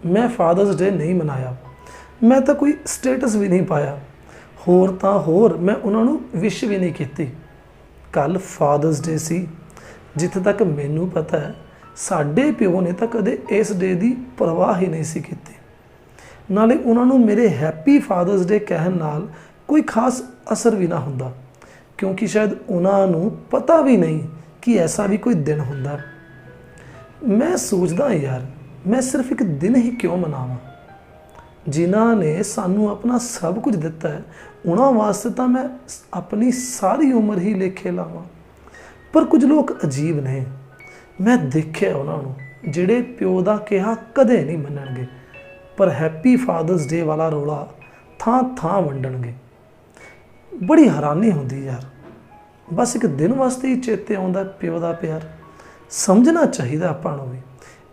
मैं fathers day नहीं मनाया, मैं तो कोई स्टेटस भी नहीं पाया, होर तां होर मैं उन्होंने विश भी नहीं की। कल फादर्स डे सी, जिथे तक मैनू पता है साडे प्यो ने तो कदे इस डे की परवाह ही नहीं सी कीती। नाले उन्होंने मेरे हैप्पी फादर्स डे कहन नाल कोई खास असर भी ना हुंदा, क्योंकि शायद उन्होंने पता भी नहीं कि ऐसा भी कोई दिन हुंदा। मैं सोचदा यार, मैं सिर्फ एक दिन ही क्यों मनावां? जिन्हां ने सानू अपना सब कुछ दिता है, उन्हां वास्ते तो मैं अपनी सारी उम्र ही लेखे लावां। पर कुछ लोग अजीब ने, मैं देखे उन्होंने जिहड़े प्यो दा कहा कदे नहीं मनणगे, पर हैप्पी फादर्स डे वाला रौला थां थां वंडणगे। बड़ी हैरानी होंदी यार, बस एक दिन वास्ते ही चेते आउंदा प्यो दा प्यार। समझना चाहिए आपां नूं भी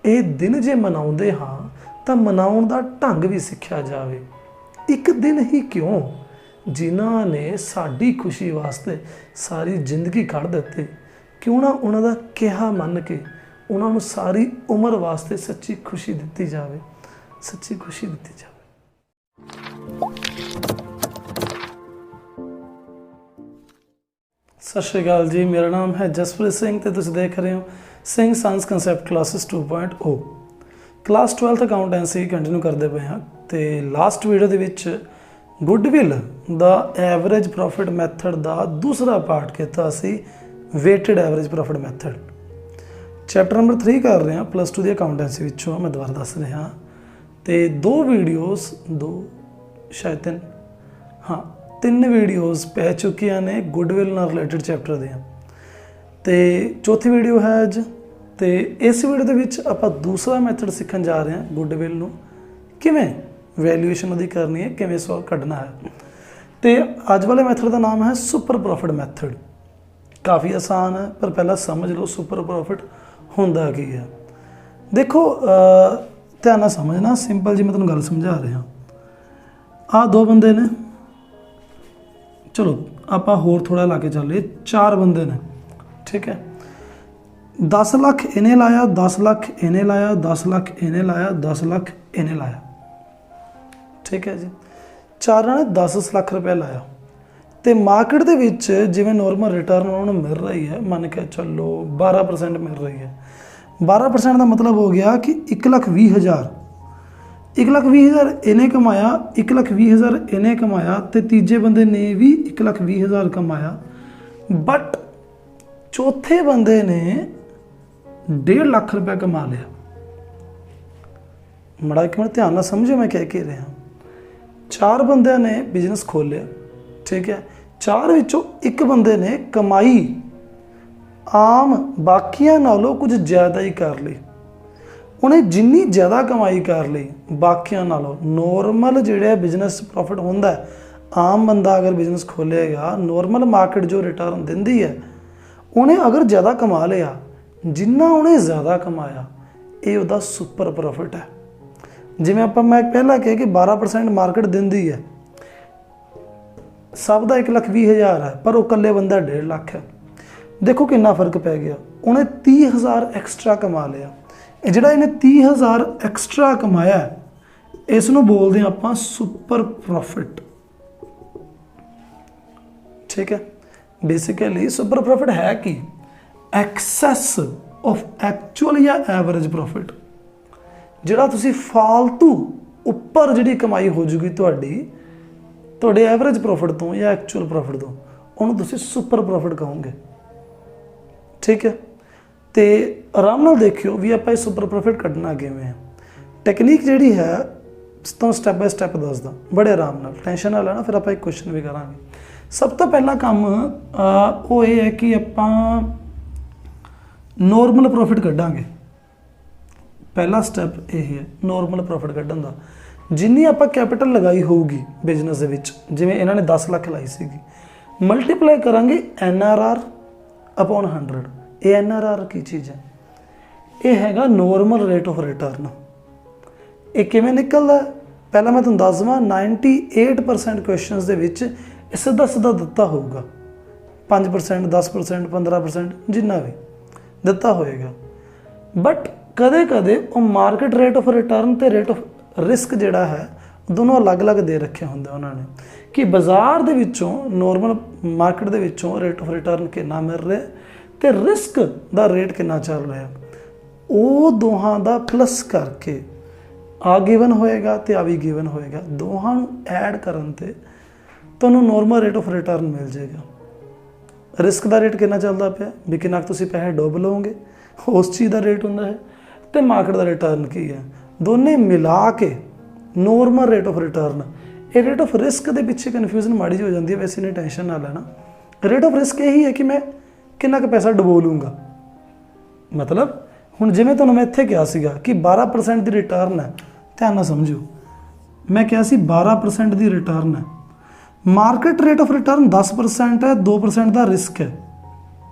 ये दिन जे मनाउंदे हाँ तो मनाउण दा ढंग भी सिक्ख्या जावे। एक दिन ही क्यों, जिन्हां ने साडी खुशी वास्ते सारी जिंदगी कढ़ दित्ती, क्यों ना उन्हां दा कहा मन के उन्हां नूं सारी उम्र वास्ते सच्ची खुशी दित्ती जावे, सच्ची खुशी दित्ती जावे। सत श्री अकाल जी, मेरा नाम है जसप्रीत सिंह ते तुसीं देख रहे हो Singh sons concept classes 2.0। Class 12th accountancy continue करते पे हाँ। तो लास्ट वीडियो के विच गुडविल दा एवरेज प्रॉफिट मैथड का दूसरा पार्ट किया सी, weighted average profit method. Chapter number 3 कर रहे हैं +2 की अकाउंटेंसी विचों, मैं दोबारा दस रहा। तो दो वीडियोज़, दो शायद तीन, हाँ 3 वीडियोज़ पै चुकिया ने गुडविल नाल रिलेटेड चैप्टर दियां। तो चौथी वीडियो है अज। तो इस वीडियो के विच आपां दूसरा मैथड सीखण जा रहे हैं, गुडविल नूं किवें वैल्यूएशन उहदी करनी है, किवें सौ कढ़ना है। तो अज वाले मैथड का नाम है सुपर प्रॉफिट मैथड। काफ़ी आसान है, पर पहला समझ लो सुपर प्रॉफिट हुंदा की है। देखो ध्यान नाल समझना, सिंपल जी मैं तुहानूं गल समझा रहा। आ दो बंदे ने, चलो आपां होर थोड़ा ला के चलिए, 4 बंदे ने, ठीक है। 10 लाख इन्हें लाया, 10 लाख इन्हें लाया, 10 लाख इन्हें लाया, 10 लाख इन्हें लाया, ठीक है जी। चारों ने 10 लाख रुपया लाया। तो मार्केट के विच जिवें नॉर्मल रिटर्न उन्होंने मिल रही है, मन के चलो 12% मिल रही है। 12% का मतलब हो गया कि 1,20,000, 1,20,000 इन्हें कमाया, 1,20,000 इन्हें कमाया, तो तीजे बंदे ने भी 1,20,000 कमाया। बट चौथे बंदे ने 1.5 लाख रुपया कमा लिया। मड़ा एक मिनट ध्यान ना समझो मैं कह के रहा। 4 बंदे ने बिजनेस खोलिया, ठीक है। 4 विचों एक बंदे ने कमाई आम बाकियां नालों कुछ ज़्यादा ही कर ली। उन्हें जिन्नी ज़्यादा कमाई कर ली बाकियां नालों, नॉर्मल जिहड़ा बिजनेस प्रॉफिट होंदा है, आम बंदा अगर बिजनेस खोलेगा, नॉर्मल मार्केट जो रिटर्न दिंदी है, उन्हें अगर ज़्यादा कमा लिया, जिन्ना उन्हें ज़्यादा कमाया, ये उहदा सुपर प्रॉफिट है। जिवें आपां मैं पहला कहा कि 12% मार्केट दिंदी है, सब का 1,20,000 है, पर वो कल्ले बंदा 1.5 लाख है। देखो कितना फर्क पै गया। उन्हें 30,000 एक्सट्रा कमा लिया। जिहड़ा इन्हें 30,000 एक्सट्रा कमाया, इसनूं बोलते हैं आपां सुपर प्रॉफिट, ठीक है। बेसिकली सुपर प्रॉफिट है कि एक्सैस ऑफ एक्चुअल या एवरेज प्रॉफिट। जिहड़ा तुसी फालतू उपर जिहड़ी कमाई हो जूगी तुहाडे एवरेज प्रॉफिट तो या एक्चुअल प्रॉफिट तो, उन्होंने तुसी सुपर प्रॉफिट कहोगे, ठीक है। तो आराम नाल देखियो भी आप सुपर प्रॉफिट कढ़ना किवें है। टैक्नीक जिहड़ी है तो स्टैप बाय स्टैप दसदा, बड़े आराम नाल, टेंशन ना लेना। फिर आप एक क्वेश्चन भी करांगे। सब तो पहला काम वो ये है कि आपां नॉर्मल प्रॉफिट कढ़ांगे। पहला स्टैप यही है नॉर्मल प्रॉफिट कढ़न का। जिन्नी आपां कैपिटल लगाई होगी बिजनेस दे विच, जिवें इन्हां ने 10 लाख लाई सीगी, मल्टीप्लाई करांगे NRR अपॉन 100। ये NRR की चीज़ है, ये हैगा नॉर्मल रेट ऑफ रिटर्न। ये किवें निकलदा? पहला मैं तुहानूं दस देवां, 98% क्वेश्चनस दे विच सीधा सीधा दिता होगा, 5%, 10%, 15% जिन्ना भी दिता होएगा। बट ਕਦੇ ਕਦੇ ਉਹ ਮਾਰਕੀਟ ਰੇਟ ਆਫ ਰਿਟਰਨ ਤੇ ਰੇਟ ਆਫ ਰਿਸਕ ਜਿਹੜਾ ਹੈ ਦੋਨੋਂ ਅਲੱਗ-ਅਲੱਗ ਦੇ ਰੱਖੇ ਹੁੰਦੇ ਉਹਨਾਂ ਨੇ ਕਿ ਬਾਜ਼ਾਰ ਦੇ ਵਿੱਚੋਂ ਨੋਰਮਲ ਮਾਰਕੀਟ ਦੇ ਵਿੱਚੋਂ ਰੇਟ ਆਫ ਰਿਟਰਨ ਕਿੰਨਾ ਮਿਲ ਰਿਹਾ ਤੇ ਰਿਸਕ ਦਾ ਰੇਟ ਕਿੰਨਾ ਚੱਲ ਰਿਹਾ, ਉਹ ਦੋਹਾਂ ਦਾ ਪਲੱਸ ਕਰਕੇ ਆ ਗਿਵਨ ਹੋਏਗਾ ਤੇ ਆ ਵੀ ਗਿਵਨ ਹੋਏਗਾ। ਦੋਹਾਂ ਨੂੰ ਐਡ ਕਰਨ ਤੇ ਤੁਹਾਨੂੰ ਨੋਰਮਲ ਰੇਟ ਆਫ ਰਿਟਰਨ ਮਿਲ ਜਾਏਗਾ। ਰਿਸਕ ਦਾ ਰੇਟ ਕਿੰਨਾ ਚੱਲਦਾ ਪਿਆ ਵੀ ਕਿੰਨਾ ਤੁਸੀਂ ਪੈਸੇ ਡੁੱਬ ਲਓਗੇ, ਉਸ ਚੀਜ਼ ਦਾ ਰੇਟ ਹੁੰਦਾ ਹੈ, ਤੇ ਮਾਰਕੀਟ ਦਾ ਰਿਟਰਨ ਕੀ ਹੈ, ਦੋਨੇ ਮਿਲਾ ਕੇ ਨੋਰਮਲ ਰੇਟ ਆਫ ਰਿਟਰਨ। ਇਹ ਰੇਟ ਆਫ ਰਿਸਕ ਦੇ ਪਿੱਛੇ ਕਨਫਿਊਜ਼ਨ ਮਾੜੀ ਜਿਹੀ ਹੋ ਜਾਂਦੀ ਹੈ, ਵੈਸੇ ਨਹੀਂ ਟੈਨਸ਼ਨ ਨਾ ਲੈਣਾ। ਰੇਟ ਆਫ ਰਿਸਕ ਇਹੀ ਹੈ ਕਿ ਮੈਂ ਕਿੰਨਾ ਕੁ ਪੈਸਾ ਡੁਬੋ ਲੂੰਗਾ। ਮਤਲਬ ਹੁਣ ਜਿਵੇਂ ਤੁਹਾਨੂੰ ਮੈਂ ਇੱਥੇ ਕਿਹਾ ਸੀਗਾ ਕਿ 12% ਦੀ ਰਿਟਰਨ ਹੈ, ਧਿਆਨ ਨਾਲ ਸਮਝੋ, ਮੈਂ ਕਿਹਾ ਸੀ 12% ਦੀ ਰਿਟਰਨ ਹੈ, ਮਾਰਕੀਟ ਰੇਟ ਆਫ ਰਿਟਰਨ 10% ਹੈ, 2% ਦਾ ਰਿਸਕ ਹੈ।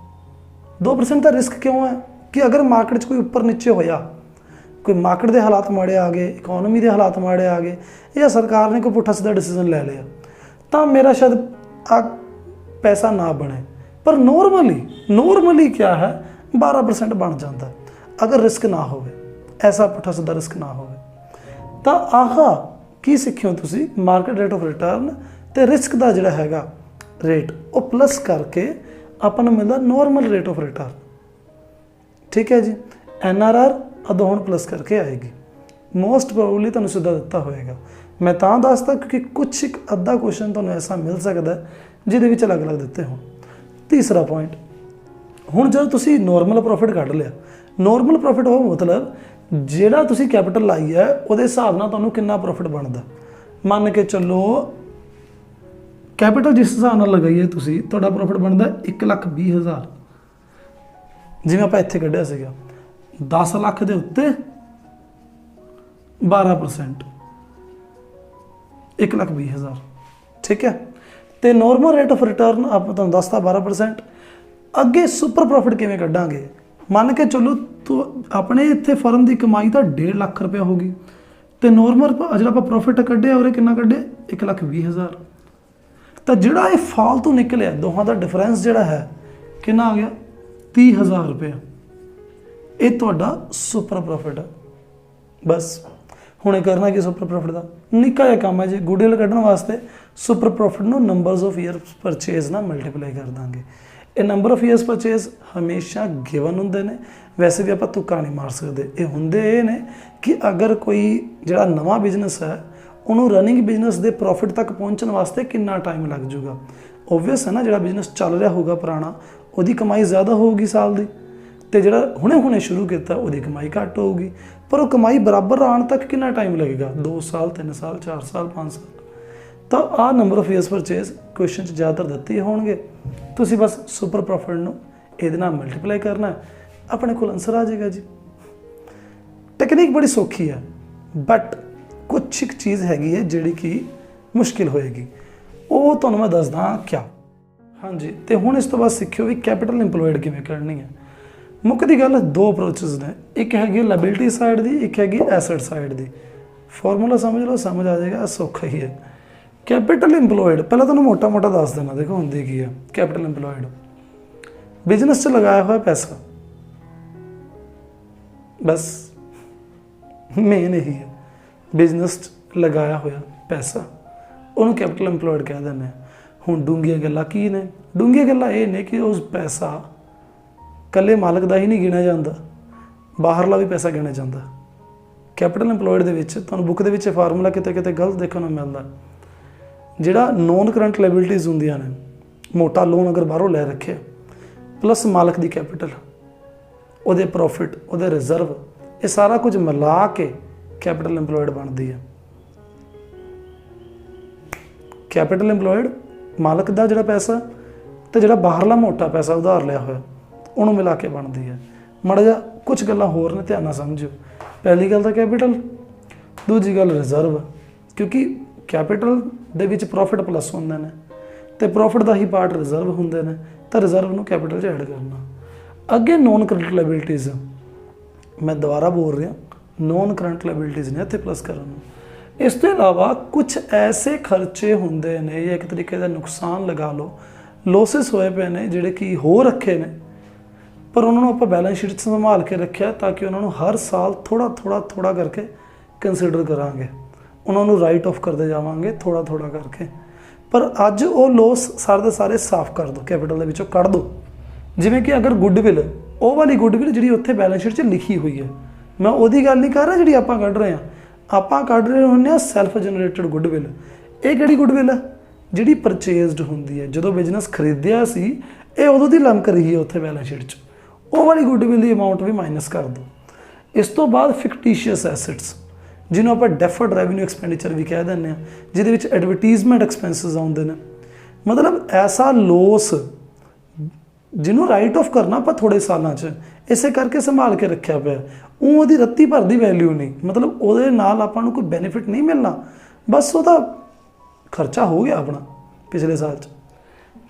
2% ਦਾ ਰਿਸਕ ਕਿਉਂ ਹੈ ਕਿ ਅਗਰ ਮਾਰਕੀਟ 'ਚ ਕੋਈ ਉੱਪਰ ਨੀਚੇ ਹੋਇਆ, ਕੋਈ ਮਾਰਕੀਟ ਦੇ ਹਾਲਾਤ ਮਾੜੇ ਆ ਗਏ, ਇਕਨੋਮੀ ਦੇ ਹਾਲਾਤ ਮਾੜੇ ਆ ਗਏ, ਜਾਂ ਸਰਕਾਰ ਨੇ ਕੋਈ ਪੁੱਠਾ ਸਿੱਧਾ ਡਿਸੀਜ਼ਨ ਲੈ ਲਿਆ, ਤਾਂ ਮੇਰਾ ਸ਼ਾਇਦ ਆ ਪੈਸਾ ਨਾ ਬਣੇ। ਪਰ ਨੋਰਮਲੀ ਕਿਆ ਹੈ 12% ਬਣ ਜਾਂਦਾ ਅਗਰ ਰਿਸਕ ਨਾ ਹੋਵੇ, ਐਸਾ ਪੁੱਠਾ ਸਿੱਧਾ ਰਿਸਕ ਨਾ ਹੋਵੇ। ਤਾਂ ਆਹ ਕੀ ਸਿੱਖਿਓ ਤੁਸੀਂ, ਮਾਰਕੀਟ ਰੇਟ ਆਫ ਰਿਟਰਨ ਤੇ ਰਿਸਕ ਦਾ ਜਿਹੜਾ ਹੈਗਾ ਰੇਟ ਉਹ ਪਲੱਸ ਕਰਕੇ ਆਪਾਂ ਨੂੰ ਮਿਲਦਾ ਨੋਰਮਲ ਰੇਟ ਆਫ ਰਿਟਰਨ। ਠੀਕ ਹੈ ਜੀ। NRR ਅਦੋਂ ਹੁਣ ਪਲੱਸ ਕਰਕੇ ਆਏਗੀ, ਮੋਸਟ ਪ੍ਰੋਬਬਲੀ ਤੁਹਾਨੂੰ ਸਿੱਧਾ ਦਿੱਤਾ ਹੋਏਗਾ। ਮੈਂ ਤਾਂ ਦੱਸਦਾ ਕਿਉਂਕਿ ਕੁਛ ਇੱਕ ਅੱਧਾ ਕੁਐਸਚਨ ਤੁਹਾਨੂੰ ਐਸਾ ਮਿਲ ਸਕਦਾ ਜਿਹਦੇ ਵਿੱਚ ਅਲੱਗ-ਅਲੱਗ ਦਿੱਤੇ ਹੋਣ। ਤੀਸਰਾ ਪੁਆਇੰਟ, ਹੁਣ ਜਦੋਂ ਤੁਸੀਂ ਨੋਰਮਲ ਪ੍ਰੋਫਿਟ ਕੱਢ ਲਿਆ, ਨੋਰਮਲ ਪ੍ਰੋਫਿਟ ਉਹ ਮਤਲਬ ਜਿਹੜਾ ਤੁਸੀਂ ਕੈਪੀਟਲ ਲਾਈ ਹੈ ਉਹਦੇ ਹਿਸਾਬ ਨਾਲ ਤੁਹਾਨੂੰ ਕਿੰਨਾ ਪ੍ਰੋਫਿਟ ਬਣਦਾ। ਮੰਨ ਕੇ ਚੱਲੋ ਕੈਪੀਟਲ ਜਿਸ ਹਿਸਾਬ ਨਾਲ ਲਗਾਈਏ ਤੁਸੀਂ, ਤੁਹਾਡਾ ਪ੍ਰੋਫਿਟ ਬਣਦਾ 1,20,000। ਜਿਵੇਂ ਆਪਾਂ ਇੱਥੇ ਕੱਢਿਆ ਸੀਗਾ 10 ਲੱਖ ਦੇ ਉੱਤੇ 12%, 1,20,000। ਠੀਕ ਹੈ। ਤੇ ਨੋਰਮਲ ਰੇਟ ਆਫ ਰਿਟਰਨ ਆਪਾਂ ਤੁਹਾਨੂੰ ਦੱਸਤਾ 12%। ਅੱਗੇ ਸੁਪਰ ਪ੍ਰੋਫਿਟ ਕਿਵੇਂ ਕੱਢਾਂਗੇ, ਮੰਨ ਕੇ ਚੱਲੋ ਤੂੰ ਆਪਣੇ ਇੱਥੇ ਫਰਮ ਦੀ ਕਮਾਈ ਤਾਂ 1.5 ਲੱਖ ਰੁਪਇਆ ਹੋ ਗਈ, ਤੇ ਨੋਰਮਲ ਜਿਹੜਾ ਆਪਾਂ ਪ੍ਰੋਫਿਟ ਕੱਢਿਆ ਉਹਦੇ ਕਿੰਨਾ ਕੱਢਿਆ 1,20,000। ਤਾਂ ਜਿਹੜਾ ਇਹ ਫਾਲਤੂ ਨਿਕਲਿਆ ਦੋਹਾਂ ਦਾ ਡਿਫਰੈਂਸ ਜਿਹੜਾ ਹੈ ਕਿੰਨਾ ਆ ਗਿਆ 30,000 ਰੁਪਇਆ। ਇਹ ਤੁਹਾਡਾ ਸੁਪਰ ਪ੍ਰੋਫਿਟ ਹੈ। ਬਸ ਹੁਣ ਇਹ ਕਰਨਾ ਕਿ ਸੁਪਰ ਪ੍ਰੋਫਿਟ ਦਾ ਨਿੱਕਾ ਜਿਹਾ ਕੰਮ ਹੈ ਜੀ। ਗੁੱਡਵਿਲ ਕੱਢਣ ਵਾਸਤੇ ਸੁਪਰ ਪ੍ਰੋਫਿਟ ਨੂੰ ਨੰਬਰਸ ਆਫ ਈਅਰਸ ਪਰਚੇਜ਼ ਨਾਲ ਮਲਟੀਪਲਾਈ ਕਰ ਦਾਂਗੇ। ਇਹ ਨੰਬਰ ਆਫ ਈਅਰਸ ਪਰਚੇਜ਼ ਹਮੇਸ਼ਾ ਗਿਵਨ ਹੁੰਦੇ ਨੇ, ਵੈਸੇ ਵੀ ਆਪਾਂ ਤੁੱਕਾ ਨਹੀਂ ਮਾਰ ਸਕਦੇ। ਇਹ ਹੁੰਦੇ ਇਹ ਨੇ ਕਿ ਅਗਰ ਕੋਈ ਜਿਹੜਾ ਨਵਾਂ ਬਿਜ਼ਨਸ ਹੈ ਉਹਨੂੰ ਰਨਿੰਗ ਬਿਜ਼ਨਸ ਦੇ ਪ੍ਰੋਫਿਟ ਤੱਕ ਪਹੁੰਚਣ ਵਾਸਤੇ ਕਿੰਨਾ ਟਾਈਮ ਲੱਗ ਜਾਊਗਾ। ਓਬਵੀਅਸ ਹੈ ਨਾ, ਜਿਹੜਾ ਬਿਜ਼ਨਸ ਚੱਲ ਰਿਹਾ ਹੋਊਗਾ ਪੁਰਾਣਾ ਉਹਦੀ ਕਮਾਈ ਜ਼ਿਆਦਾ ਹੋਊਗੀ ਸਾਲ ਦੀ, ਤੇ ਜਿਹੜਾ ਹੁਣੇ ਸ਼ੁਰੂ ਕੀਤਾ ਉਹਦੀ ਕਮਾਈ ਘੱਟ ਹੋਊਗੀ। ਪਰ ਉਹ ਕਮਾਈ ਬਰਾਬਰ ਆਉਣ ਤੱਕ ਕਿੰਨਾ ਟਾਈਮ ਲੱਗੇਗਾ, 2 ਸਾਲ 3 ਸਾਲ 4 ਸਾਲ 5 ਸਾਲ। ਤਾਂ ਆਹ number of years purchase question 'ਚ ਜ਼ਿਆਦਾਤਰ ਦਿੱਤੇ ਹੋਣਗੇ। ਤੁਸੀਂ ਬਸ ਸੁਪਰ ਪ੍ਰੋਫਿਟ ਨੂੰ ਇਹਦੇ ਨਾਲ ਮਲਟੀਪਲਾਈ ਕਰਨਾ, ਆਪਣੇ ਕੋਲ ਆਨਸਰ ਆ ਜਾਏਗਾ ਜੀ। ਟੈਕਨੀਕ ਬੜੀ ਸੌਖੀ ਹੈ, ਬਟ ਕੁਛ ਇੱਕ ਚੀਜ਼ ਹੈਗੀ ਹੈ ਜਿਹੜੀ ਕਿ ਮੁਸ਼ਕਿਲ ਹੋਏਗੀ, ਉਹ ਤੁਹਾਨੂੰ ਮੈਂ ਦੱਸਦਾ ਕਿਆ। ਹਾਂਜੀ, ਤੇ ਹੁਣ ਇਸ ਤੋਂ ਬਾਅਦ ਸਿੱਖਿਓ ਵੀ ਕੈਪੀਟਲ ਇੰਪਲੋਇਡ ਕਿਵੇਂ ਕਰਨੀ ਹੈ। ਮੁੱਖ ਦੀ ਗੱਲ 2 ਅਪਰੋਚਸ ਨੇ, ਇੱਕ ਹੈਗੀ ਲਾਇਬਿਲਿਟੀ ਸਾਈਡ ਦੀ, ਇੱਕ ਹੈਗੀ ਐਸੈਟ ਸਾਈਡ ਦੀ। ਫਾਰਮੂਲਾ ਸਮਝ ਲਓ, ਸਮਝ ਆ ਜਾਏਗਾ, ਸੌਖਾ ਹੀ ਹੈ। ਕੈਪੀਟਲ ਇੰਪਲੋਇਡ ਪਹਿਲਾਂ ਤੁਹਾਨੂੰ ਮੋਟਾ ਦੱਸ ਦੇਣਾ, ਦੇਖੋ ਹੁੰਦੀ ਕੀ ਹੈ। ਕੈਪੀਟਲ ਇੰਪਲੋਇਡ ਬਿਜ਼ਨਸ 'ਚ ਲਗਾਇਆ ਹੋਇਆ ਪੈਸਾ, ਬਸ ਮੇਨ ਇਹੀ ਹੈ। ਬਿਜ਼ਨਸ 'ਚ ਲਗਾਇਆ ਹੋਇਆ ਪੈਸਾ ਉਹਨੂੰ ਕੈਪੀਟਲ ਇੰਪਲੋਇਡ ਕਹਿ ਦਿੰਦੇ ਹਾਂ। ਹੁਣ ਡੂੰਘੀਆਂ ਗੱਲਾਂ ਕੀ ਨੇ, ਡੂੰਘੀਆਂ ਗੱਲਾਂ ਇਹ ਨੇ ਕਿ ਉਸ ਪੈਸਾ ਇਕੱਲੇ ਮਾਲਕ ਦਾ ਹੀ ਨਹੀਂ ਗਿਣਿਆ ਜਾਂਦਾ, ਬਾਹਰਲਾ ਵੀ ਪੈਸਾ ਗਿਣਿਆ ਜਾਂਦਾ। ਕੈਪੀਟਲ ਇੰਪਲੋਇਡ ਦੇ ਵਿੱਚ ਤੁਹਾਨੂੰ ਬੁੱਕ ਦੇ ਵਿੱਚ ਫਾਰਮੂਲਾ ਕਿਤੇ ਗਲਤ ਦੇਖਣ ਨੂੰ ਮਿਲਦਾ। ਜਿਹੜਾ ਨੋਨ ਕਰੰਟ ਲਾਇਬਿਲਿਟੀਜ਼ ਹੁੰਦੀਆਂ ਨੇ, ਮੋਟਾ ਲੋਨ ਅਗਰ ਬਾਹਰੋਂ ਲੈ ਰੱਖਿਆ ਪਲੱਸ ਮਾਲਕ ਦੀ ਕੈਪੀਟਲ, ਉਹਦੇ ਪ੍ਰੋਫਿਟ, ਉਹਦੇ ਰਿਜ਼ਰਵ, ਇਹ ਸਾਰਾ ਕੁਝ ਮਿਲਾ ਕੇ ਕੈਪੀਟਲ ਇੰਪਲੋਇਡ ਬਣਦੀ ਹੈ। ਕੈਪੀਟਲ ਇੰਪਲੋਇਡ ਮਾਲਕ ਦਾ ਜਿਹੜਾ ਪੈਸਾ ਤੇ ਜਿਹੜਾ ਬਾਹਰਲਾ ਮੋਟਾ ਪੈਸਾ ਉਧਾਰ ਲਿਆ ਹੋਇਆ ਉਹਨੂੰ ਮਿਲਾ ਕੇ ਬਣਦੀ ਹੈ। ਮਾੜਾ ਜਿਹਾ ਕੁਛ ਗੱਲਾਂ ਹੋਰ ਨੇ, ਧਿਆਨ ਨਾਲ ਸਮਝਿਓ। ਪਹਿਲੀ ਗੱਲ ਤਾਂ ਕੈਪੀਟਲ, ਦੂਜੀ ਗੱਲ ਰਿਜ਼ਰਵ, ਕਿਉਂਕਿ ਕੈਪੀਟਲ ਦੇ ਵਿੱਚ ਪ੍ਰੋਫਿਟ ਪਲੱਸ ਹੁੰਦੇ ਨੇ ਤੇ ਪ੍ਰੋਫਿਟ ਦਾ ਹੀ ਪਾਰਟ ਰਿਜ਼ਰਵ ਹੁੰਦੇ ਨੇ, ਤਾਂ ਰਿਜ਼ਰਵ ਨੂੰ ਕੈਪੀਟਲ 'ਚ ਐਡ ਕਰਨਾ। ਅੱਗੇ ਨੋਨ ਕਰੰਟ ਲਾਇਬਿਲਿਟੀਜ਼, ਮੈਂ ਦੁਬਾਰਾ ਬੋਲ ਰਿਹਾ, ਨੋਨ ਕਰੰਟ ਲਾਇਬਿਲਿਟੀਜ਼ ਨੇ ਇੱਥੇ ਪਲੱਸ ਕਰਨ ਨੂੰ। ਇਸ ਤੋਂ ਇਲਾਵਾ ਕੁਛ ਐਸੇ ਖਰਚੇ ਹੁੰਦੇ ਨੇ ਜਾਂ ਇੱਕ ਤਰੀਕੇ ਦਾ ਨੁਕਸਾਨ ਲਗਾ ਲਓ, ਲੋਸਿਸ ਹੋਏ ਪਏ ਨੇ ਜਿਹੜੇ ਕਿ ਹੋ ਰੱਖੇ ਨੇ, ਪਰ ਉਹਨਾਂ ਨੂੰ ਆਪਾਂ ਬੈਲੈਂਸ ਸ਼ੀਟ 'ਚ ਸੰਭਾਲ ਕੇ ਰੱਖਿਆ ਤਾਂ ਕਿ ਉਹਨਾਂ ਨੂੰ ਹਰ ਸਾਲ ਥੋੜਾ ਕਰਕੇ ਕੰਸੀਡਰ ਕਰਾਂਗੇ, ਉਹਨਾਂ ਨੂੰ ਰਾਈਟ ਆਫ ਕਰਦੇ ਜਾਵਾਂਗੇ ਥੋੜਾ ਕਰਕੇ। ਪਰ ਅੱਜ ਉਹ ਲੋਸ ਸਾਰੇ ਦੇ ਸਾਰੇ ਸਾਫ਼ ਕਰ ਦਿਓ, ਕੈਪੀਟਲ ਦੇ ਵਿੱਚੋਂ ਕੱਢ ਦਿਓ। ਜਿਵੇਂ ਕਿ ਅਗਰ ਗੁੱਡਵਿਲ, ਉਹ ਵਾਲੀ ਗੁੱਡਵਿਲ ਜਿਹੜੀ ਉੱਥੇ ਬੈਲੈਂਸ ਸ਼ੀਟ 'ਚ ਲਿਖੀ ਹੋਈ ਹੈ, ਮੈਂ ਉਹਦੀ ਗੱਲ ਨਹੀਂ ਕਰ ਰਿਹਾ ਜਿਹੜੀ ਆਪਾਂ ਕੱਢ ਰਹੇ ਹਾਂ। ਆਪਾਂ ਕੱਢ ਰਹੇ ਹੁੰਦੇ ਹਾਂ ਸੈਲਫ ਜਨਰੇਟਡ ਗੁੱਡਵਿਲ। ਇਹ ਕਿਹੜੀ ਗੁੱਡਵਿਲ ਹੈ? ਜਿਹੜੀ ਪਰਚੇਜ਼ਡ ਹੁੰਦੀ ਹੈ, ਜਦੋਂ ਬਿਜ਼ਨਸ ਖਰੀਦਿਆ ਸੀ ਇਹ ਉਦੋਂ ਦੀ ਲੰਕ ਰਹੀ ਹੈ ਉੱਥੇ ਬੈਲੈਂਸ ਸ਼ੀਟ 'ਚ, ਉਹ ਵਾਲੀ ਗੁੱਡਵਿਲ ਦੀ ਅਮਾਊਂਟ ਵੀ ਮਾਈਨਸ ਕਰ ਦਿਓ। ਇਸ ਤੋਂ ਬਾਅਦ ਫਿਕਟੀਸ਼ੀਅਸ ਐਸੈਟਸ, ਜਿਹਨੂੰ ਆਪਾਂ ਡੈਫਰਡ ਰੈਵਨਿਊ ਐਕਸਪੈਂਡੀਚਰ ਵੀ ਕਹਿ ਦਿੰਦੇ ਹਾਂ, ਜਿਹਦੇ ਵਿੱਚ ਐਡਵਰਟੀਜ਼ਮੈਂਟ ਐਕਸਪੈਂਸਿਸ ਆਉਂਦੇ ਨੇ। ਮਤਲਬ ਐਸਾ ਲੋਸ ਜਿਹਨੂੰ ਰਾਈਟ ਆਫ ਕਰਨਾ ਆਪਾਂ ਥੋੜ੍ਹੇ ਸਾਲਾਂ 'ਚ, ਇਸੇ ਕਰਕੇ ਸੰਭਾਲ ਕੇ ਰੱਖਿਆ ਪਿਆ। ਉਹਦੀ ਰੱਤੀ ਭਰ ਦੀ ਵੈਲਿਊ ਨਹੀਂ, ਮਤਲਬ ਉਹਦੇ ਨਾਲ ਆਪਾਂ ਨੂੰ ਕੋਈ ਬੈਨੀਫਿਟ ਨਹੀਂ ਮਿਲਣਾ, ਬਸ ਉਹਦਾ ਖਰਚਾ ਹੋ ਗਿਆ ਆਪਣਾ ਪਿਛਲੇ ਸਾਲ 'ਚ,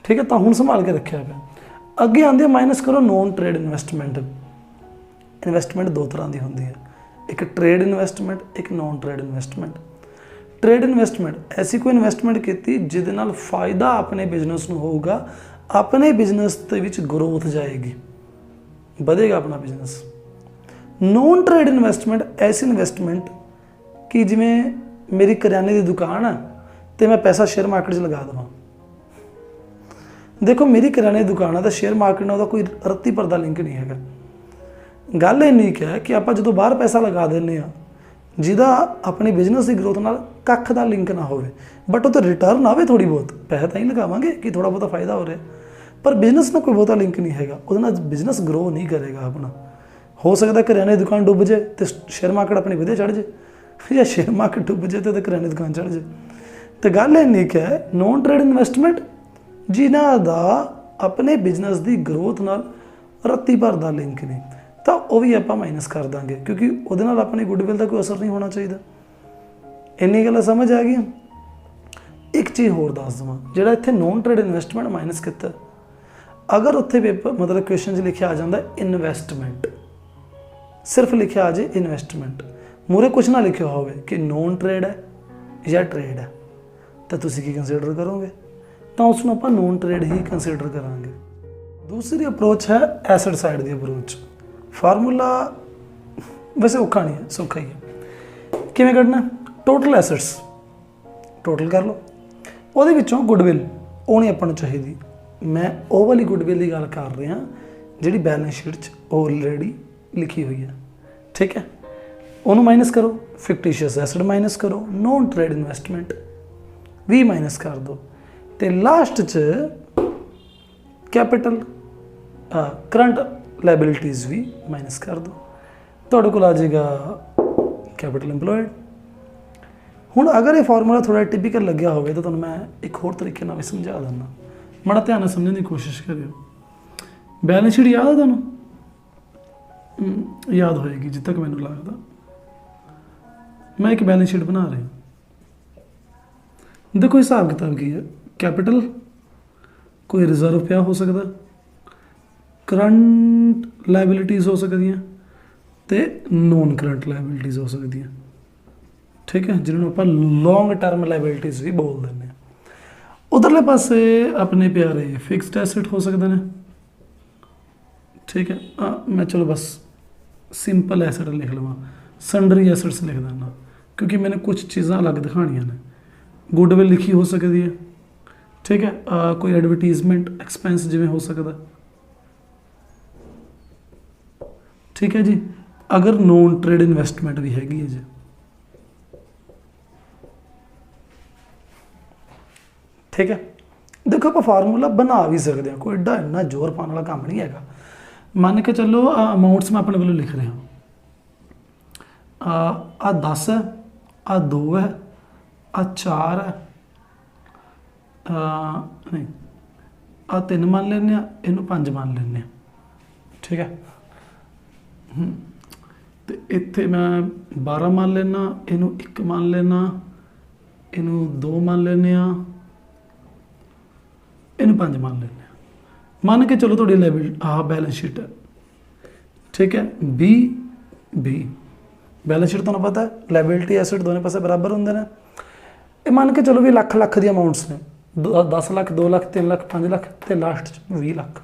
ਠੀਕ ਹੈ, ਤਾਂ ਹੁਣ ਸੰਭਾਲ ਕੇ ਰੱਖਿਆ ਪਿਆ। ਅੱਗੇ ਆਉਂਦੇ ਮਾਈਨਸ ਕਰੋ ਨੋਨ ਟ੍ਰੇਡ ਇਨਵੈਸਟਮੈਂਟ। ਇਨਵੈਸਟਮੈਂਟ ਦੋ ਤਰ੍ਹਾਂ ਦੀ ਹੁੰਦੀ ਹੈ, ਇੱਕ ਟ੍ਰੇਡ ਇਨਵੈਸਟਮੈਂਟ, ਇੱਕ non trade investment. Trade investment ਐਸੀ ਕੋਈ ਇਨਵੈਸਟਮੈਂਟ ਕੀਤੀ ਜਿਹਦੇ ਨਾਲ ਫਾਇਦਾ ਆਪਣੇ ਬਿਜ਼ਨਸ ਨੂੰ ਹੋਊਗਾ, ਆਪਣੇ ਬਿਜ਼ਨਸ ਦੇ ਵਿੱਚ ਗਰੋਥ ਜਾਏਗੀ, ਵਧੇਗਾ ਆਪਣਾ ਬਿਜ਼ਨਸ। ਨੋਨ ਟ੍ਰੇਡ ਇਨਵੈਸਟਮੈਂਟ ਐਸੀ ਇਨਵੈਸਟਮੈਂਟ ਕਿ ਜਿਵੇਂ ਮੇਰੀ ਕਰਿਆਨੇ ਦੀ ਦੁਕਾਨ ਹੈ ਅਤੇ ਮੈਂ ਪੈਸਾ ਸ਼ੇਅਰ ਮਾਰਕੀਟ 'ਚ ਲਗਾ ਦੇਵਾਂ। ਦੇਖੋ ਮੇਰੀ ਕਰਿਆਨੇ ਦੀ ਦੁਕਾਨ ਹੈ ਤਾਂ ਸ਼ੇਅਰ ਮਾਰਕੀਟ ਨਾਲ ਉਹਦਾ ਕੋਈ ਰੱਤੀ ਭਰ ਲਿੰਕ ਨਹੀਂ ਹੈਗਾ। ਗੱਲ ਇੰਨੀ ਕੁ ਹੈ ਕਿ ਆਪਾਂ ਜਦੋਂ ਬਾਹਰ ਪੈਸਾ ਲਗਾ ਦਿੰਦੇ ਹਾਂ ਜਿਹਦਾ ਆਪਣੀ ਬਿਜ਼ਨਸ ਦੀ ਗਰੋਥ ਨਾਲ ਕੱਖ ਦਾ ਲਿੰਕ ਨਾ ਹੋਵੇ, ਬਟ ਉਹ ਤਾਂ ਰਿਟਰਨ ਆਵੇ ਥੋੜ੍ਹੀ ਬਹੁਤ, ਪੈਸਾ ਤਾਂ ਹੀ ਲਗਾਵਾਂਗੇ ਕਿ ਥੋੜ੍ਹਾ ਬਹੁਤਾ ਫਾਇਦਾ ਹੋ ਰਿਹਾ, ਪਰ ਬਿਜ਼ਨਸ ਨਾਲ ਕੋਈ ਬਹੁਤਾ ਲਿੰਕ ਨਹੀਂ ਹੈਗਾ, ਉਹਦੇ ਨਾਲ ਬਿਜ਼ਨਸ ਗਰੋ ਨਹੀਂ ਕਰੇਗਾ ਆਪਣਾ। ਹੋ ਸਕਦਾ ਕਰਿਆਨੇ ਦੀ ਦੁਕਾਨ ਡੁੱਬ ਜਾਏ ਅਤੇ ਸ਼ੇਅਰ ਮਾਰਕੀਟ ਆਪਣੀ ਵਧੀਆ ਚੜ੍ਹ ਜਾਏ, ਜਾਂ ਸ਼ੇਅਰ ਮਾਰਕੀਟ ਡੁੱਬ ਜਾਏ ਅਤੇ ਕਰਿਆਨੇ ਦੀ ਦੁਕਾਨ ਚੜ੍ਹ ਜਾਏ। ਅਤੇ ਗੱਲ ਇੰਨੀ ਕੁ ਹੈ ਨੋਨ ਟ੍ਰੇਡ ਇਨਵੈਸਟਮੈਂਟ ਜਿਨ੍ਹਾਂ ਦਾ ਆਪਣੇ ਬਿਜ਼ਨਸ ਦੀ ਗਰੋਥ ਨਾਲ ਰੱਤੀ ਭਰ ਦਾ ਲਿੰਕ ਨਹੀਂ, ਤਾਂ ਉਹ ਵੀ ਆਪਾਂ ਮਾਈਨਸ ਕਰ ਦਾਂਗੇ, ਕਿਉਂਕਿ ਉਹਦੇ ਨਾਲ ਆਪਣੀ ਗੁੱਡਵਿਲ ਦਾ ਕੋਈ ਅਸਰ ਨਹੀਂ ਹੋਣਾ ਚਾਹੀਦਾ। ਇੰਨੀ ਗੱਲਾਂ ਸਮਝ ਆ ਗਈਆਂ। ਇੱਕ ਚੀਜ਼ ਹੋਰ ਦੱਸ ਦੇਵਾਂ, ਜਿਹੜਾ ਇੱਥੇ ਨੋਨ ਟ੍ਰੇਡ ਇਨਵੈਸਟਮੈਂਟ ਮਾਈਨਸ ਕੀਤਾ, ਅਗਰ ਉੱਥੇ ਪੇਪਰ ਮਤਲਬ ਕੁਐਸਚਨ 'ਚ ਲਿਖਿਆ ਆ ਜਾਂਦਾ ਇਨਵੈਸਟਮੈਂਟ, ਸਿਰਫ ਲਿਖਿਆ ਆ ਜੇ ਇਨਵੈਸਟਮੈਂਟ, ਮੂਹਰੇ ਕੁਛ ਨਾ ਲਿਖਿਆ ਹੋਵੇ ਕਿ ਨੋਨ ਟ੍ਰੇਡ ਹੈ ਜਾਂ ਟ੍ਰੇਡ ਹੈ, ਤਾਂ ਤੁਸੀਂ ਕੀ ਕੰਸੀਡਰ ਕਰੋਗੇ? ਤਾਂ ਉਸ ਨੂੰ ਆਪਾਂ ਨੋਨ ਟ੍ਰੇਡ ਹੀ ਕੰਸੀਡਰ ਕਰਾਂਗੇ। ਦੂਸਰੀ ਅਪਰੋਚ ਹੈ ਐਸਟ ਸਾਈਡ ਦੀ ਅਪਰੋਚ। ਫਾਰਮੂਲਾ ਵੈਸੇ ਔਖਾ ਨਹੀਂ ਹੈ, ਸੌਖਾ ਹੀ ਹੈ। ਕਿਵੇਂ ਕੱਢਣਾ? ਟੋਟਲ ਐਸੈਟਸ ਟੋਟਲ ਕਰ ਲਓ, ਉਹਦੇ ਵਿੱਚੋਂ ਗੁੱਡਵਿਲ ਉਹ ਨਹੀਂ ਆਪਾਂ ਨੂੰ ਚਾਹੀਦੀ। ਮੈਂ ਉਹ ਵਾਲੀ ਗੁੱਡਵਿਲ ਦੀ ਗੱਲ ਕਰ ਰਿਹਾ ਜਿਹੜੀ ਬੈਲੈਂਸ ਸ਼ੀਟ 'ਚ ਆਲਰੇਡੀ ਲਿਖੀ ਹੋਈ ਹੈ, ਠੀਕ ਹੈ, ਉਹਨੂੰ ਮਾਈਨਸ ਕਰੋ। ਫਿਕਟੀਸ਼ੀਅਸ ਐਸੈਟ ਮਾਈਨਸ ਕਰੋ, ਨੋਨ ਟ੍ਰੇਡ ਇਨਵੈਸਟਮੈਂਟ ਵੀ ਮਾਈਨਸ ਕਰ ਦਿਓ, ਅਤੇ ਲਾਸਟ 'ਚ ਕੈਪੀਟਲ ਕਰੰਟ ਲਾਇਬਿਲਿਟੀਜ਼ ਵੀ ਮਾਈਨਸ ਕਰ ਦਿਓ। ਤੁਹਾਡੇ ਕੋਲ ਆ ਜਾਏਗਾ ਕੈਪੀਟਲ ਇੰਪਲੋਇਡ। ਹੁਣ ਅਗਰ ਇਹ ਫਾਰਮੂਲਾ ਥੋੜ੍ਹਾ ਟਿਪੀਕਲ ਲੱਗਿਆ ਹੋਵੇ ਤਾਂ ਤੁਹਾਨੂੰ ਮੈਂ ਇੱਕ ਹੋਰ ਤਰੀਕੇ ਨਾਲ ਵੀ ਸਮਝਾ ਦਿੰਦਾ, ਮਾੜਾ ਧਿਆਨ ਨਾਲ ਸਮਝਣ ਦੀ ਕੋਸ਼ਿਸ਼ ਕਰਿਓ। ਬੈਲੈਂਸ ਸ਼ੀਟ ਯਾਦ ਹੈ ਤੁਹਾਨੂੰ? ਯਾਦ ਹੋਏਗੀ ਜਿੱਥੇ ਤੱਕ ਮੈਨੂੰ ਲੱਗਦਾ। ਮੈਂ ਇੱਕ ਬੈਲੈਂਸ ਸ਼ੀਟ ਬਣਾ ਰਿਹਾ, ਦੇਖੋ ਹਿਸਾਬ ਕਿਤਾਬ ਕੀ ਹੈ। ਕੈਪੀਟਲ ਕੋਈ ਰਿਜ਼ਰਵ ਪਿਆ ਹੋ ਸਕਦਾ, ਕਰੰਟ ਲਾਇਬਿਲਿਟੀਜ਼ ਹੋ ਸਕਦੀਆਂ ਅਤੇ ਨੋਨ ਕਰੰਟ ਲਾਇਬਿਲਿਟੀਜ਼ ਹੋ ਸਕਦੀਆਂ, ਠੀਕ ਹੈ, ਜਿਹਨਾਂ ਨੂੰ ਆਪਾਂ ਲੌਂਗ ਟਰਮ ਲਾਇਬਿਲਿਟੀਜ਼ ਵੀ ਬੋਲ ਦਿੰਦੇ ਹਾਂ। ਉਧਰਲੇ ਪਾਸੇ ਆਪਣੇ ਪਿਆਰੇ ਫਿਕਸਡ ਐਸੈਟ ਹੋ ਸਕਦੇ ਨੇ, ਠੀਕ ਹੈ। ਮੈਂ ਚਲੋ ਬਸ ਸਿੰਪਲ ਐਸੈਟ ਲਿਖ ਲਵਾਂ, ਸੰਡਰੀ ਐਸੈਟਸ ਲਿਖ ਦਿੰਦਾ, ਕਿਉਂਕਿ ਮੈਨੂੰ ਕੁਛ ਚੀਜ਼ਾਂ ਅਲੱਗ ਦਿਖਾਉਣੀਆਂ ਨੇ। ਗੁੱਡਵਿਲ ਲਿਖੀ ਹੋ ਸਕਦੀ ਹੈ, ਠੀਕ ਹੈ, ਕੋਈ ਐਡਵਰਟੀਜ਼ਮੈਂਟ ਐਕਸਪੈਂਸ ਜਿਵੇਂ ਹੋ ਸਕਦਾ, ਠੀਕ ਹੈ ਜੀ। ਅਗਰ ਨੋਨ ਟ੍ਰੇਡ ਇਨਵੈਸਟਮੈਂਟ ਵੀ ਹੈਗੀ ਹੈ ਜੀ, ਠੀਕ ਹੈ। ਦੇਖੋ ਆਪਾਂ ਫਾਰਮੂਲਾ ਬਣਾ ਵੀ ਸਕਦੇ ਹਾਂ, ਕੋਈ ਏਡਾ ਇੰਨਾ ਜ਼ੋਰ ਪਾਉਣ ਵਾਲਾ ਕੰਮ ਨਹੀਂ ਹੈਗਾ। ਮੰਨ ਕੇ ਚੱਲੋ ਅਮਾਊਂਟਸ ਮੈਂ ਆਪਣੇ ਵੱਲੋਂ ਲਿਖ ਰਿਹਾ, ਆਹ 10 ਹੈ, ਆਹ 2 ਹੈ, ਆਹ 4 ਹੈ, ਨਹੀਂ ਆਹ 3 ਮੰਨ ਲੈਂਦੇ ਹਾਂ, ਇਹਨੂੰ 5 ਮੰਨ ਲੈਂਦੇ ਹਾਂ, ਠੀਕ ਹੈ। ਅਤੇ ਇੱਥੇ ਮੈਂ 12 ਮੰਨ ਲੈਂਦਾ, ਇਹਨੂੰ 1 ਮੰਨ ਲੈਂਦਾ, ਇਹਨੂੰ 2 ਮੰਨ ਲੈਂਦੇ ਹਾਂ, ਇਹਨੂੰ 5 ਮੰਨ ਲੈਂਦੇ ਹਾਂ। ਮੰਨ ਕੇ ਚਲੋ ਤੁਹਾਡੀ ਬੈਲੈਂਸ ਸ਼ੀਟ ਹੈ, ਠੀਕ ਹੈ। ਬੀ ਬੈਲੈਂਸ ਸ਼ੀਟ ਤੁਹਾਨੂੰ ਪਤਾ ਲਾਇਬਿਲਿਟੀ ਐਸੈਟ ਦੋਨੇ ਪਾਸੇ ਬਰਾਬਰ ਹੁੰਦੇ ਨੇ। ਇਹ ਮੰਨ ਕੇ ਚਲੋ ਵੀ ਲੱਖ ਦੀ ਅਮਾਊਂਟਸ ਨੇ, 10 ਲੱਖ, 2 ਲੱਖ, 3 ਲੱਖ, 5 ਲੱਖ ਅਤੇ ਲਾਸਟ 'ਚ 20 ਲੱਖ।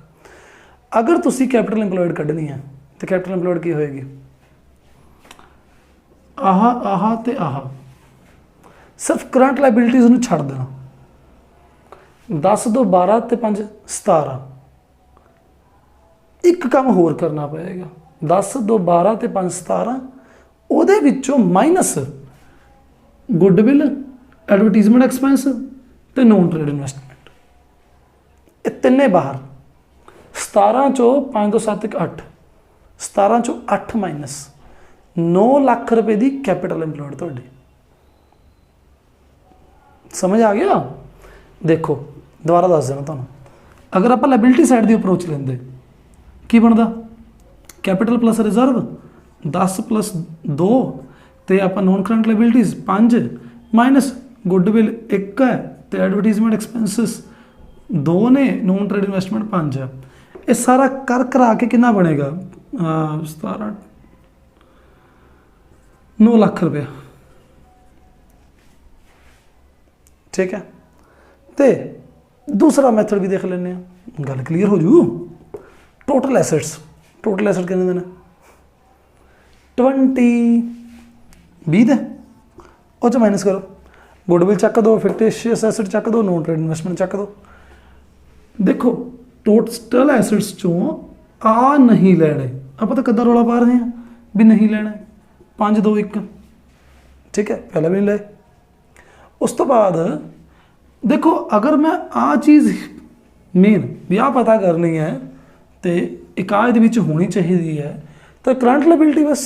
अगर तुसी कैपिटल इंप्लॉयड कढ़नी है तो कैपिटल इंप्लॉयड की होएगी, आह ते आह, सिर्फ करंट लाइबिलिटीज़ नूं छड्ड देना। 10 2 12 ते 5 17, एक काम होर करना पएगा। 10 2 12 ते 5 17, ਉਹਦੇ ਵਿੱਚੋਂ माइनस गुडविल, एडवरटीजमेंट एक्सपेंस ते नॉन ट्रेड इन्वेस्टमेंट, ये तिन्ने बाहर। 17 चो 5 2 7 1 8, 17 चो 8 माइनस 9 लाख रुपए की कैपिटल इंप्लॉयड तुहाडी। समझ आ गया? देखो दोबारा दस देना तुहानूं, अगर आप लाइबिलिटी साइड की अप्रोच लेंदे की बनता, कैपिटल प्लस रिजर्व 10 प्लस 2 तो आप non current liabilities 5 minus goodwill 1 है तो एडवरटीजमेंट एक्सपेंसिस 2 ने, नॉन ट्रेड इन्वेस्टमेंट 5 है। ये सारा कर करा के कितना बनेगा 17 9 लाख रुपया। ठीक है, तो दूसरा मैथड भी देख लेने, गल क्लीयर हो जू। टोटल एसेट्स, टोटल एसेट कितने दिन 20 20 है, उस माइनस करो, गुडविल चक दो, फिक्टिशियस एसेट चक दो, नॉन ट्रेड इन्वेस्टमेंट चक दो। देखो टोटल एसेट्स चों आ नहीं लेने, आप तो कदा रौला पा रहे हैं भी नहीं लेना, 5 2 1, ठीक है, पहले भी नहीं ले। उस तो बाद देखो अगर मैं आ चीज़ मेन भी आ पता करनी है तो एक आ होनी चाहिए है, तो करंट लाइबिलिटी बस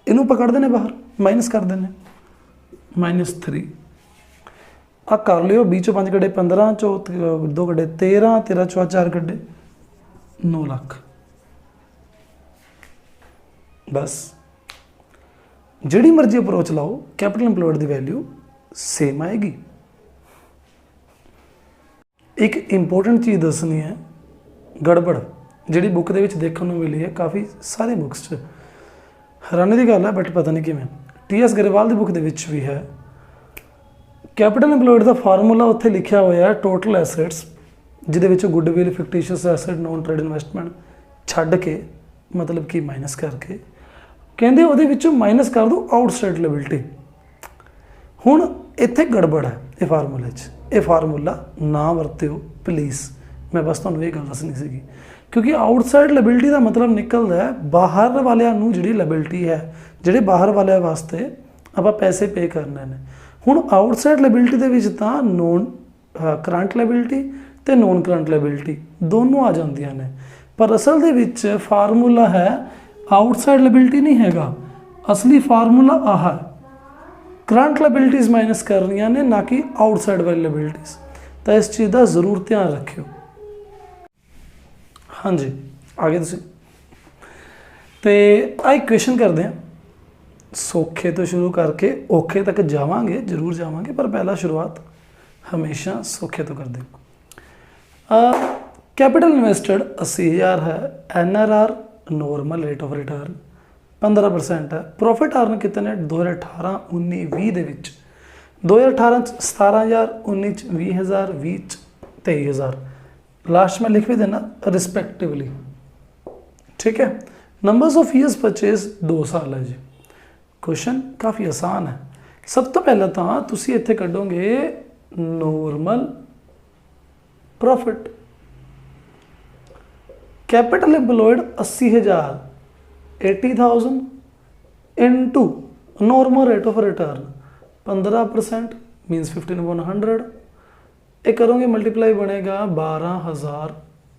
इनू पकड़ देने बाहर, माइनस कर देने -3। आ कर लियो, 20 चो 5 कड्डे 15, चो 2 कड्डे 13, 13 चो 4 कड्डे 9 लाख। बस जिहड़ी मर्जी अप्रोच लाओ कैपिटल इंप्लॉयड की वैल्यू सेम आएगी। एक इंपोर्टेंट चीज़ दसनी है, गड़बड़ जिहड़ी बुक दे विच देखने को मिली है काफ़ी सारी बुक्स च, हैरानी की गल है बट पता नहीं किवें। TS गरेवाल की बुक दे विच भी है, कैपिटल इंप्लॉयड का फार्मूला उत्थे लिखा होया है टोटल एसेट्स, जिहदे विच goodwill, fictitious asset, non trade investment छड्ड के मतलब कि माइनस करके कहंदे उहदे विचों माइनस कर दो आउटसाइड लाइबिलिटी। हुण इत्थे गड़बड़ है ये फार्मूले च, ये फार्मूला ना वरतियो प्लीज़, मैं बस तुहानूं ये गल दसनी सीगी, क्योंकि आउटसाइड लाइबिलिटी का मतलब निकलदा है बाहर वालियां नूं जिहड़ी लाइबिलिटी है, जिहड़े बाहर वालियां वास्ते आपां पैसे पे करने ने। हुण आउटसाइड लाइबिलिटी दे विच तां नॉन करंट लाइबिलिटी ते नॉन करंट लाइबिलिटी दोनों आ जांदियां ने, पर असल दे विच फार्मूला है आउटसाइड लाइबिलिटी नहीं हैगा, असली फार्मूला आह है, करंट लाइबिलिटीज़ माइनस करनियां ने, ना कि आउटसाइड वाली लाइबिलिटीज़। तो इस चीज़ का जरूर ध्यान रखियो। हाँ जी, आगे तुसीं तो आ क्वेश्चन करते हैं, सौखे तो शुरू करके औखे तक जावांगे, जरूर जावांगे, पर पहला शुरुआत हमेशा सौखे तो कर दें। कैपिटल इन्वेस्टेड 80,000 है, NRR normal rate of return 15% है, प्रॉफिट अर्न कितने 2018 19 20 दे विच 2018 17,000, 19 20,000, 20 23,000, लास्ट में लिख भी देना रिस्पेक्टिवली। ठीक है, नंबर्स ऑफ ईयर्स परचेज 2 साल है जी। क्वेश्चन काफ़ी आसान है। सब तो पहले तो तुसी इत्थे कढोगे normal profit, capital employed 80,000, 80,000 into normal rate of return 15% means 15/100, एक करोगे मल्टीप्लाई बनेगा 12,000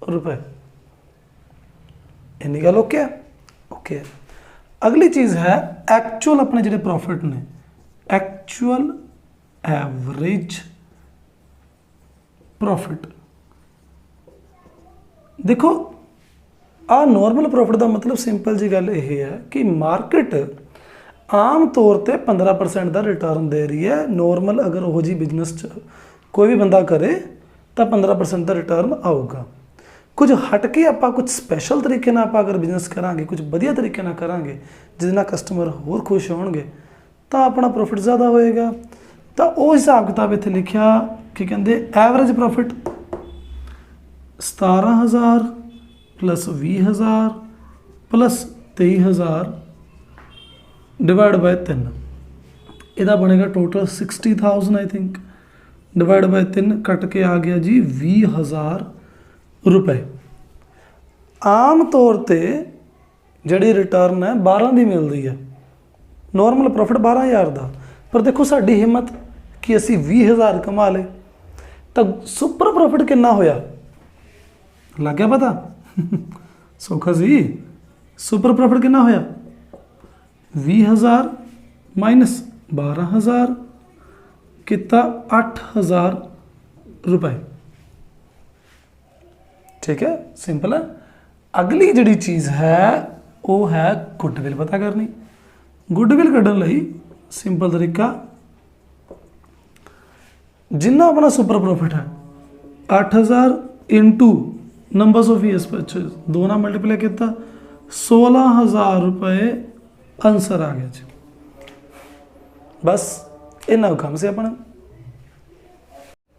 रुपये। इन्नी गल ओके है? ओके। अगली चीज़ है एक्चुअल अपने जो प्रॉफिट ने, एक्चुअल एवरेज प्रॉफिट। देखो आ नॉर्मल प्रॉफिट का मतलब सिंपल जी गल यह है कि मार्केट आम तौर पर 15% का रिटर्न दे रही है। नॉर्मल अगर वो जी बिजनेस कोई भी बंदा करे तो 15% का रिटर्न आऊगा। कुछ हटके आप कुछ स्पैशल तरीके ना आप अगर बिजनेस करांगे, कुछ बढ़िया तरीके ना करांगे जिसना कस्टमर होर खुश होंगे तो अपना प्रॉफिट ज़्यादा होएगा। तो वो हिसाब किताब इत्थे लिखा कि कहते average profit 17,000 plus 20,000 plus 23,000 divide by 3, ਇਹਦਾ ਬਣੇਗਾ total 60,000 I think, divide by 3 cut के आ गया जी 20,000 रुपए। आम तौर ते ਜਿਹੜੀ रिटर्न है 12 ਦੀ ਮਿਲਦੀ है, नॉर्मल प्रॉफिट 12,000 ਦਾ, पर देखो साडी हिम्मत कि ਅਸੀਂ 20,000 कमा ले, तो सुपर प्रॉफिट कितना होया लग गया पता? सौखा जी, सुपर प्रॉफिट कितना होया 20,000 माइनस 12,000 कितना 8,000 रुपए। ठीक है, सिंपल है। अगली जिहड़ी चीज़ है वो है गुडविल पता करनी। गुडविल कढ़न लई सिंपल तरीका, जिन्ना अपना सुपर प्रॉफिट है 8,000 into numbers of years purchase, दो ना मल्टीप्लाई किया 16,000 रुपए आंसर आ गया जी। बस इन्ना काम से अपना।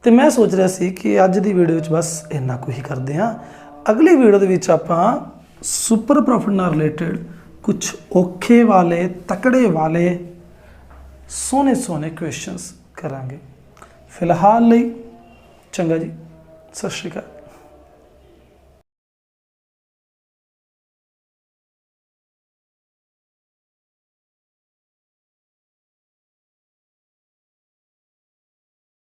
तो मैं सोच रहा सी कि अज की वीडियो च बस इन्ना कुछ ही करते हैं। अगली वीडियो के विच आपां सुपर प्रॉफिट नाल रिलेटेड कुछ औखे वाले तकड़े वाले सोहने सोहने क्वेश्चनस करांगे। फिलहाल लई चंगा जी, सत श्री अकाल।